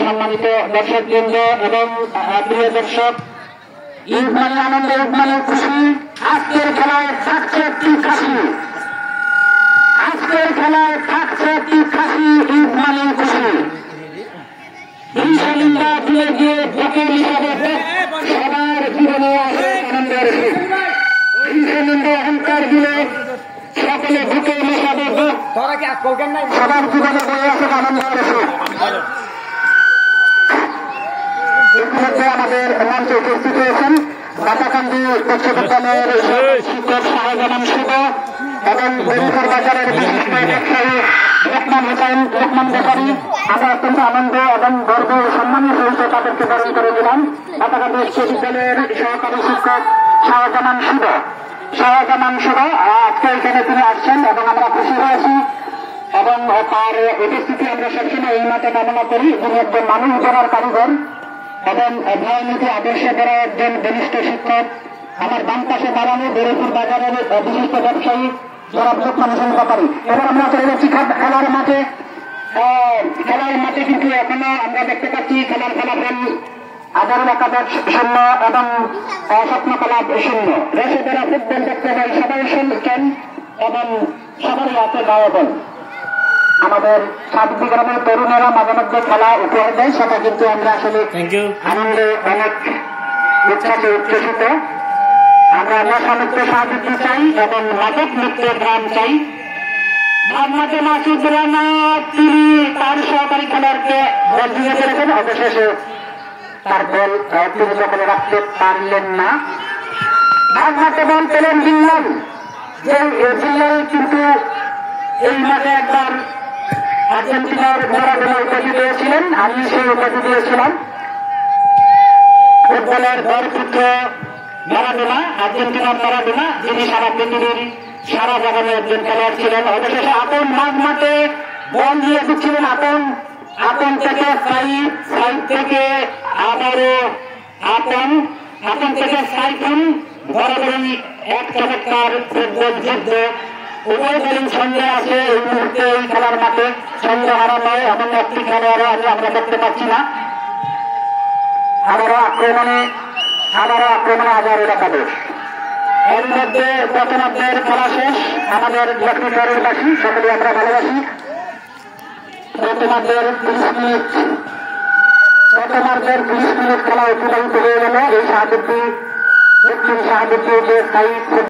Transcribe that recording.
সম্মানিত দর্শকবৃন্দ এবং প্রিয় দর্শক, ঈদ মানে আনন্দ, ঈদ মানে খুশি। আজকের খেলায় থাকছে একটি খাসি, আজকের খেলায় থাকছে একটি খাসি। ঈদ মানে খুশি। ইনশাআল্লাহ ধীরে ধীরে ভোটের হিসাবে সবার জীবনে আসে আনন্দের সুখ। ইনশাআল্লাহ অহংকার দিলে সকলে ভোটের হিসাবে সবার জীবনে বয়ে আসে আনন্দের সুখ। ইতিমধ্যে আমাদের মঞ্চে উপস্থিত হয়েছেন বাতাকান্দি উচ্চ বিদ্যালয়ের শিক্ষক শাহজাহান শুভ এবং বেরিপুর বাজারের বিশিষ্ট ব্যবসায়ী লোকমান হোসেন, লোকমান ব্যাপারী। আমরা অত্যন্ত আনন্দ এবং গর্ব ও সম্মানের সহিত তাদেরকে বরণ করে দিলাম। বাতাকান্দি উচ্চ বিদ্যালয়ের সহকারী শিক্ষক শাহজাহান শুভ আজকে এখানে তিনি আসছেন এবং আমরা খুশি হয়েছি এবং তার উপস্থিতি আমরা সবসময় এই মাঠে কামনা করি। তিনি একজন মানুষ গড়ার কারিগর এবং ভয়নীতি আদর্শে গড়া একজন বলিষ্ঠ শিক্ষক। আমার বাম পাশে দাঁড়ানো বেরিপুর বাজারের বিশিষ্ট ব্যবসায়ী জনাব লোকমান হোসেন ব্যাপারী। এবার আমরা চলে যাচ্ছি খেলার মাঠে। খেলার মাঠে কিন্তু এখনো আমরা দেখতে পাচ্ছি খেলার ফলাফল 11 শূন্য এবং স্বপ্ন ক্লাব শূন্য। রেসেদেরা ফুটবল দেখতে হয়, সবাই শুনছেন এবং সবারই আছে গায়বল। আমাদের সাতটি গ্রামের তরুণেরা মাঝে মধ্যে খেলা উপহার দেয়, সেটা কিন্তু আমরা আসলে আনন্দে অনেক উচ্ছ্বাসে উচ্ছ্বসিত। আমরা নেশামুক্ত সাহায্য চাই এবং মাদক মুক্ত গ্রাম চাই। মোহাম্মদ মাসুদ রানা তিনি তার সহকারী খেলোয়াড়কে বল দিয়ে ফেলেছেন, অবশেষে তার বল তিনি দখলে রাখতে পারলেন না। ভাগমাতে বল পেলেন জিল্লাল, যে জিল্লাল কিন্তু এই মাঠে একবার আর্জেন্টিনার ম্যারাডোনা উপাধি পেয়েছিলেন, আমি সেই উপাধি দিয়েছিলাম। ফুটবলের বরপুত্র ম্যারাডোনা, আর্জেন্টিনার ম্যারাডোনা, যিনি সারা পৃথিবীর সারা জাগানে একজন খেলোয়াড় ছিলেন। অবশেষে আপন মাঝ মাঠে বল দিয়ে দিচ্ছিলেন আপন থেকে সাইড থেকে আবারও আপন থেকে সাইফুন। বরাবরই এক চমৎকার ফুটবল যুদ্ধ। উভয় দলের সঙ্গে আছে এই মুহূর্তে এই খেলার মাঠে। সঙ্গে হারানো এমন একটি খেলোয়াড়ও আমরা দেখতে পাচ্ছি না। আবারও আক্রমণে হাজারো একাদশ। এর মধ্যে প্রথমার্ধের খেলা শেষ। আমাদের লক্ষ্মীপুরের বাসী সকলে আমরা ভালোবাসি। প্রথমার্ধের 30 মিনিট খেলা অতিবাহিত হয়ে গেল। এই সাহায্যটি দক্ষিণ সাহায্যটি যে